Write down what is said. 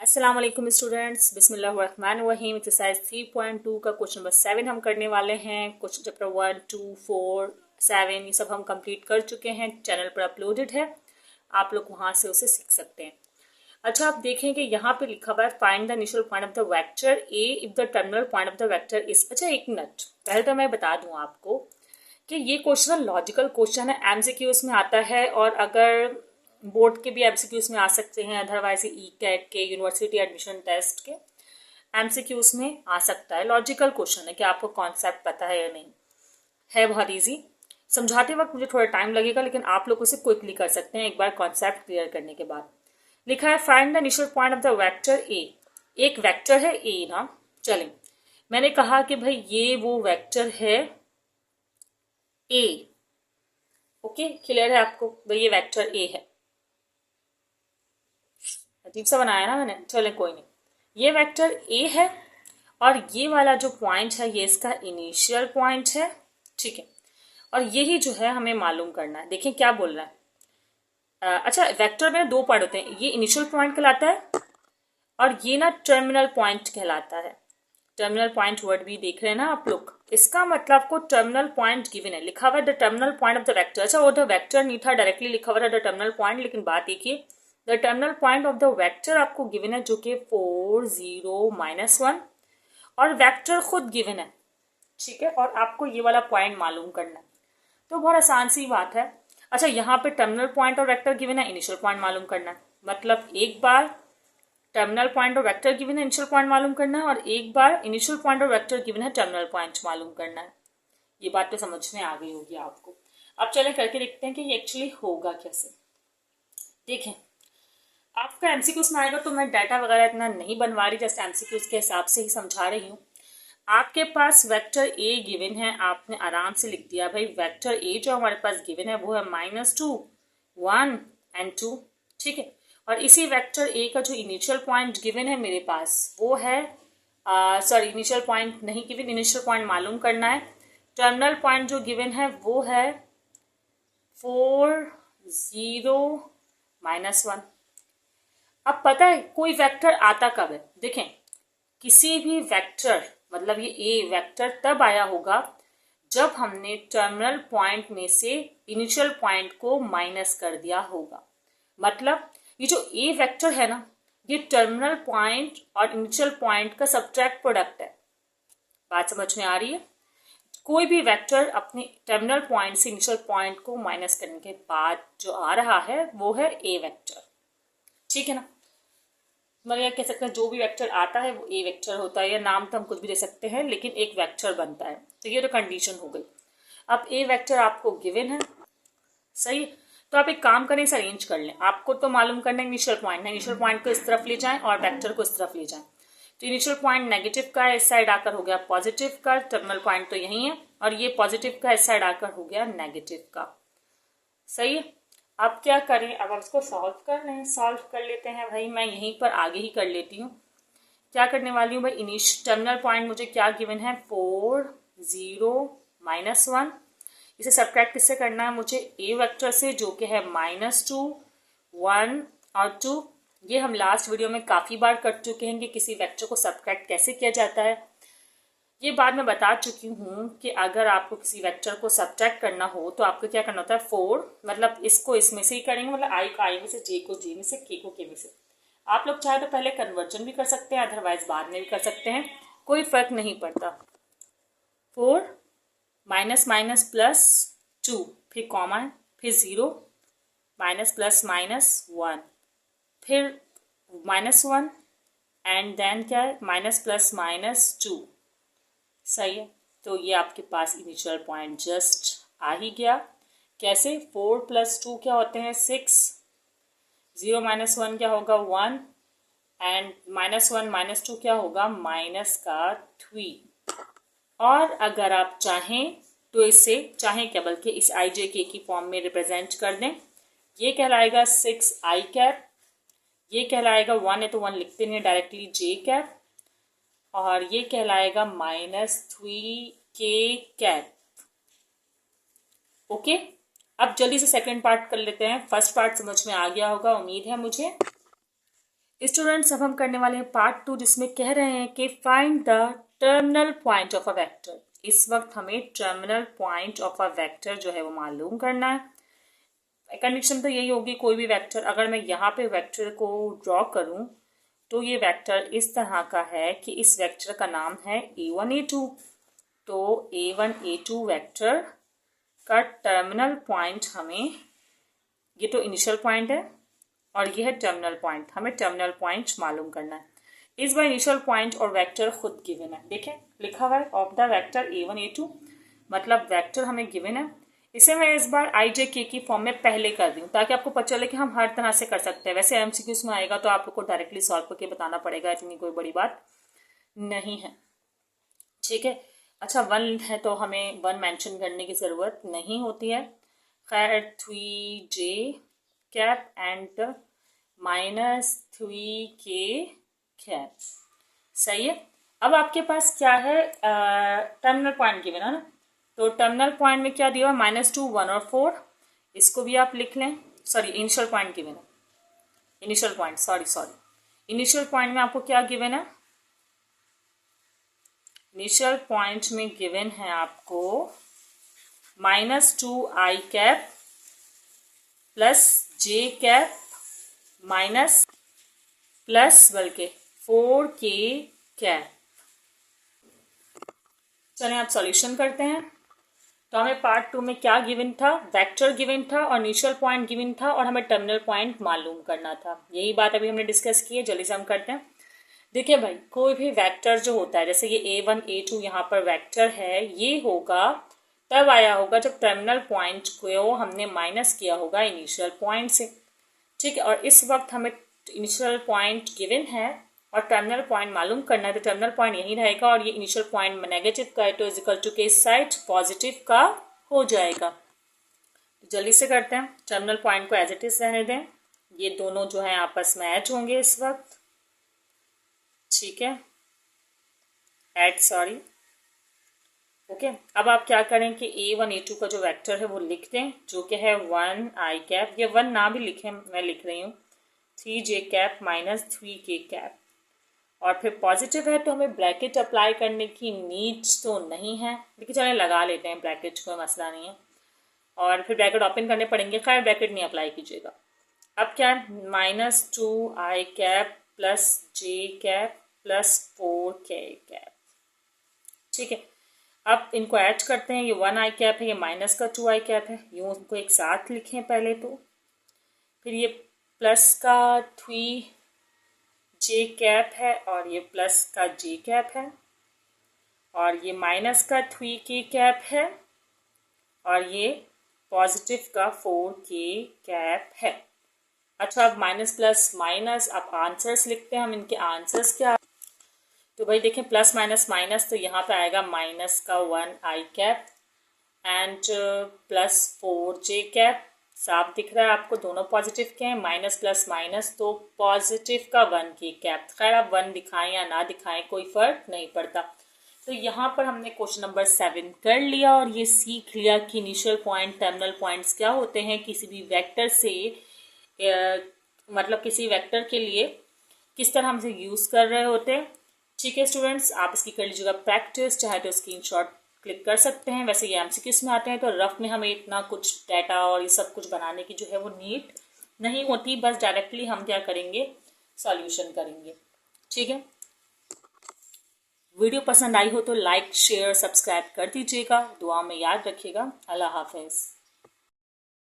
अस्सलाम वालेकुम स्टूडेंट्स, बिस्मिल्लाहिर्रहमानिर्रहीम। एक्सरसाइज 3.2 का क्वेश्चन नंबर 7 हम करने वाले हैं। क्वेश्चन चैप्टर 1, 2, 4, 7 ये सब हम कंप्लीट कर चुके हैं। चैनल पर अपलोडेड है, आप लोग वहाँ से उसे सीख सकते हैं। अच्छा, आप देखें कि यहाँ पे लिखा हुआ है find the initial point of the vector A if the terminal point of the vector is. अच्छा, एक मिनट पहले तो मैं बता दूँ आपको कि ये क्वेश्चन लॉजिकल क्वेश्चन है, एमसीक्यूज में आता है और अगर बोर्ड के भी एमसीक्यूज में आ सकते हैं, अदरवाइज ई कैट के यूनिवर्सिटी एडमिशन टेस्ट के एमसीक्यूज में आ सकता है। लॉजिकल क्वेश्चन है कि आपको कॉन्सेप्ट पता है या नहीं, है बहुत इजी। समझाते वक्त मुझे थोड़ा टाइम लगेगा, लेकिन आप लोग उसे क्विकली कर सकते हैं एक बार कॉन्सेप्ट क्लियर करने के बाद। लिखा है find the initial point of the vector A. एक वेक्टर है ए ना, चलें मैंने कहा कि भाई ये वो वेक्टर है ए। ओके, क्लियर है आपको भाई ये वेक्टर ए है। अजीब सा बनाया ना मैंने, चले कोई नहीं। ये वेक्टर ए है और ये वाला जो पॉइंट है ये इसका इनिशियल पॉइंट है, ठीक है। और यही जो है हमें मालूम करना है। देखिए क्या बोल रहा है। अच्छा, वेक्टर में दो पार्ट होते हैं, ये इनिशियल पॉइंट कहलाता है और ये ना टर्मिनल पॉइंट कहलाता है। टर्मिनल पॉइंट वर्ड भी देख रहे हैं ना आप लोग, इसका मतलब आपको टर्मिनल पॉइंट गिवन है, लिखा हुआ है the terminal point of the vector. अच्छा, वो द वेक्टर नहीं था, डायरेक्टली लिखा हुआ है द टर्मिनल पॉइंट, लेकिन बात देखिए the terminal point of the vector आपको गिवन है जो कि 4, 0, -1 और वेक्टर खुद गिवन है, ठीक है। और आपको ये वाला पॉइंट मालूम करना है, तो बहुत आसान सी बात है। अच्छा, यहाँ पे टर्मिनल पॉइंट और वेक्टर गिवन है, इनिशियल पॉइंट मालूम करना है। मतलब एक बार टर्मिनल पॉइंट और वेक्टर गिवन है, इनिशियल पॉइंट मालूम करना है, और एक बार इनिशियल पॉइंट और वेक्टर गिवन है, टर्मिनल पॉइंट मालूम करना है। ये बात तो समझ में आ गई होगी आपको। अब चलें करके देखते हैं कि ये एक्चुअली होगा कैसे। देखें, आपका एमसीक्यूज में आएगा तो मैं डाटा वगैरह इतना नहीं बनवा रही, जस्ट एमसीक्यूज के हिसाब से ही समझा रही हूँ। आपके पास वेक्टर ए गिवन है, आपने आराम से लिख दिया भाई वेक्टर ए जो हमारे पास गिवन है वो है -2, 1 and 2, ठीक है। और इसी वेक्टर ए का जो इनिशियल पॉइंट गिवन है मेरे पास वो है सॉरी इनिशियल पॉइंट नहीं गिवन, इनिशियल पॉइंट मालूम करना है। टर्मिनल पॉइंट जो गिवन है वो है 4, 0, -1। अब पता है कोई वेक्टर आता कब है। देखें, किसी भी वेक्टर मतलब ये ए वेक्टर तब आया होगा जब हमने टर्मिनल पॉइंट में से इनिशियल पॉइंट को माइनस कर दिया होगा। मतलब ये जो ए वेक्टर है ना, ये टर्मिनल पॉइंट और इनिशियल पॉइंट का सबट्रैक्ट प्रोडक्ट है। बात समझ में आ रही है। कोई भी वेक्टर अपने टर्मिनल पॉइंट से इनिशियल पॉइंट को माइनस करने के बाद जो आ रहा है वो है ए वेक्टर, ठीक है ना। मतलब कह सकते हैं जो भी वेक्टर आता है वो ए वेक्टर होता है, या नाम तो हम कुछ भी दे सकते हैं, लेकिन एक वेक्टर बनता है। तो ये तो कंडीशन हो गई। अब ए वेक्टर आपको गिवन है, सही। तो आप एक काम करें, इसे अरेंज कर लें। आपको तो मालूम करना है इनिशियल पॉइंट है, इनिशियल पॉइंट को इस तरफ ले जाएं और वेक्टर को इस तरफ ले जाएं। तो इनिशियल पॉइंट नेगेटिव का इस साइड आकर हो गया पॉजिटिव का, टर्मिनल पॉइंट तो यही है, और ये पॉजिटिव का इस साइड आकर हो गया नेगेटिव का, सही है। अब क्या करें, अब इसको सॉल्व कर लें। सॉल्व कर लेते हैं भाई, मैं यहीं पर आगे ही कर लेती हूँ। क्या करने वाली हूँ भाई, टर्मिनल पॉइंट मुझे क्या गिवन है 4, 0, -1। इसे सब्ट्रैक्ट किससे करना है मुझे, ए वेक्टर से जो कि है -2, 1 और 2। ये हम लास्ट वीडियो में काफ़ी बार कर चुके हैं कि किसी वेक्टर को सब्ट्रैक्ट कैसे किया जाता है। ये बात मैं बता चुकी हूँ कि अगर आपको किसी वेक्टर को सब्ट्रैक्ट करना हो तो आपको क्या करना होता है, 4 मतलब इसको इसमें से ही करेंगे, मतलब आई को आई में से, जे को जे में से, के को के में से। आप लोग चाहे तो पहले कन्वर्जन भी कर सकते हैं, अदरवाइज बाद में भी कर सकते हैं, कोई फर्क नहीं पड़ता। 4 -++2, फिर कॉमा, फिर 0, -+-1, फिर -1 एंड देन क्या है -+-2, सही है। तो ये आपके पास इनिशियल पॉइंट जस्ट आ ही गया। कैसे, 4 + 2 क्या होते हैं 6, 0 - 1 क्या होगा 1 एंड -1 - 2 क्या होगा -3। और अगर आप चाहें तो इसे चाहें क्या बल्कि इस आई जे के की फॉर्म में रिप्रेजेंट कर दें। ये कहलाएगा 6i कैप, ये कहलाएगा 1 है तो 1 लिखते नहीं डायरेक्टली j कैप, और ये कहलाएगा -3k कैप। ओके, अब जल्दी से सेकंड पार्ट कर लेते हैं। फर्स्ट पार्ट समझ में आ गया होगा उम्मीद है मुझे। स्टूडेंट्स अब हम करने वाले हैं पार्ट 2, जिसमें कह रहे हैं कि find the terminal point of a vector. इस वक्त हमें terminal point of a vector जो है वो मालूम करना है। कंडीशन तो यही होगी, कोई भी वेक्टर अगर मैं यहाँ पे वेक्टर को ड्रॉ करूँ तो ये वेक्टर इस तरह का है कि इस वेक्टर का नाम है a1 a2। तो a1 a2 वेक्टर का टर्मिनल पॉइंट हमें, ये तो इनिशियल पॉइंट है और ये है टर्मिनल पॉइंट, हमें टर्मिनल पॉइंट मालूम करना है। इस बार इनिशियल पॉइंट और वेक्टर खुद गिवन है, देखें लिखा हुआ है of the vector a1 a2, मतलब वेक्टर हमें गिवन है। इसे मैं इस बार आई जे के की फॉर्म में पहले कर दूँ ताकि आपको पता चले कि हम हर तरह से कर सकते हैं। वैसे एमसीक्यूज में आएगा तो आप लोग को डायरेक्टली सॉल्व करके बताना पड़ेगा, इतनी कोई बड़ी बात नहीं है, ठीक है। अच्छा 1 है तो हमें 1 मेंशन करने की ज़रूरत नहीं होती है। खैर 3j cap and -3k cap, सही है। अब आपके पास क्या है, टर्मिनल पॉइंट गिवन है ना, तो टर्मिनल पॉइंट में क्या दिया हुआ, -2 1 और 4, इसको भी आप लिख लें। सॉरी इनिशियल पॉइंट गिवन है, initial point sorry initial point में आपको क्या गिवन है, इनिशियल पॉइंट में गिवन है आपको -2i cap plus j cap minus plus बल्कि 4k कैप। चलिए आप सॉल्यूशन करते हैं। तो हमें पार्ट 2 में क्या गिवन था, वेक्टर गिवन था और इनिशियल पॉइंट गिवन था और हमें टर्मिनल पॉइंट मालूम करना था। यही बात अभी हमने डिस्कस की है, जल्दी से हम करते हैं। देखिए भाई, कोई भी वेक्टर जो होता है, जैसे ये a1 a2 यहाँ पर वेक्टर है, ये होगा तब आया होगा जब टर्मिनल पॉइंट को हमने माइनस किया होगा इनिशियल पॉइंट से, ठीक है। और इस वक्त हमें इनिशियल पॉइंट गिवन है और टर्मिनल पॉइंट मालूम करना है, तो टर्मिनल पॉइंट यही रहेगा और ये इनिशियल पॉइंट नेगेटिव का है तो इज इक्वल टू के साइड पॉजिटिव का हो जाएगा। तो जल्दी से करते हैं, टर्मिनल पॉइंट को एज इट इज रहने दें, ये दोनों जो है आपस में ऐड होंगे इस वक्त, ठीक है, ऐड सॉरी ओके। अब आप क्या करें कि a1 a2 का जो वेक्टर है वो लिख दें, जो कि है 1i कैप, ये 1 ना भी लिखें, मैं लिख रही हूँ 3j cap minus 3k cap, और फिर पॉजिटिव है तो हमें ब्रैकेट अप्लाई करने की नीड तो नहीं है, लेकिन चलें लगा लेते हैं ब्रैकेट, कोई मसला नहीं है। और फिर ब्रैकेट ओपन करने पड़ेंगे, खैर ब्रैकेट नहीं अप्लाई कीजिएगा। अब क्या है, -2i cap plus j cap plus 4k cap, ठीक है। अब इनको ऐड करते हैं, ये 1i कैप है, ये माइनस का 2i कैप है, यूँ उनको एक साथ लिखें पहले तो, फिर ये प्लस का 3j कैप है और ये प्लस का j कैप है और ये माइनस का 3k कैप है और ये पॉजिटिव का 4k कैप है। अच्छा अब माइनस प्लस माइनस, अब आंसर्स लिखते हैं हम, इनके आंसर्स क्या, तो भाई देखें प्लस माइनस माइनस, तो यहाँ पे आएगा माइनस का 1i cap and plus 4j cap, साफ दिख रहा है आपको दोनों पॉजिटिव के हैं, माइनस प्लस माइनस तो पॉजिटिव का 1k कैप। खैर आप 1 दिखाएं या ना दिखाएं कोई फर्क नहीं पड़ता। तो यहाँ पर हमने क्वेश्चन नंबर 7 कर लिया और ये सीख लिया कि इनिशियल पॉइंट टर्मिनल पॉइंट्स क्या होते हैं किसी भी वेक्टर से, मतलब किसी वेक्टर के लिए किस तरह हम इसे यूज़ कर रहे होते हैं, ठीक है स्टूडेंट्स। आप इसकी कर लीजिएगा प्रैक्टिस, चाहे तो स्क्रीनशॉट क्लिक कर सकते हैं। वैसे ये एमसीक्यूज में आते हैं तो रफ में हमें इतना कुछ डाटा और ये सब कुछ बनाने की जो है वो नीड नहीं होती, बस डायरेक्टली हम क्या करेंगे, सॉल्यूशन करेंगे, ठीक है। वीडियो पसंद आई हो तो लाइक शेयर सब्सक्राइब कर दीजिएगा, दुआ में याद रखिएगा। अल्लाह हाफिज़।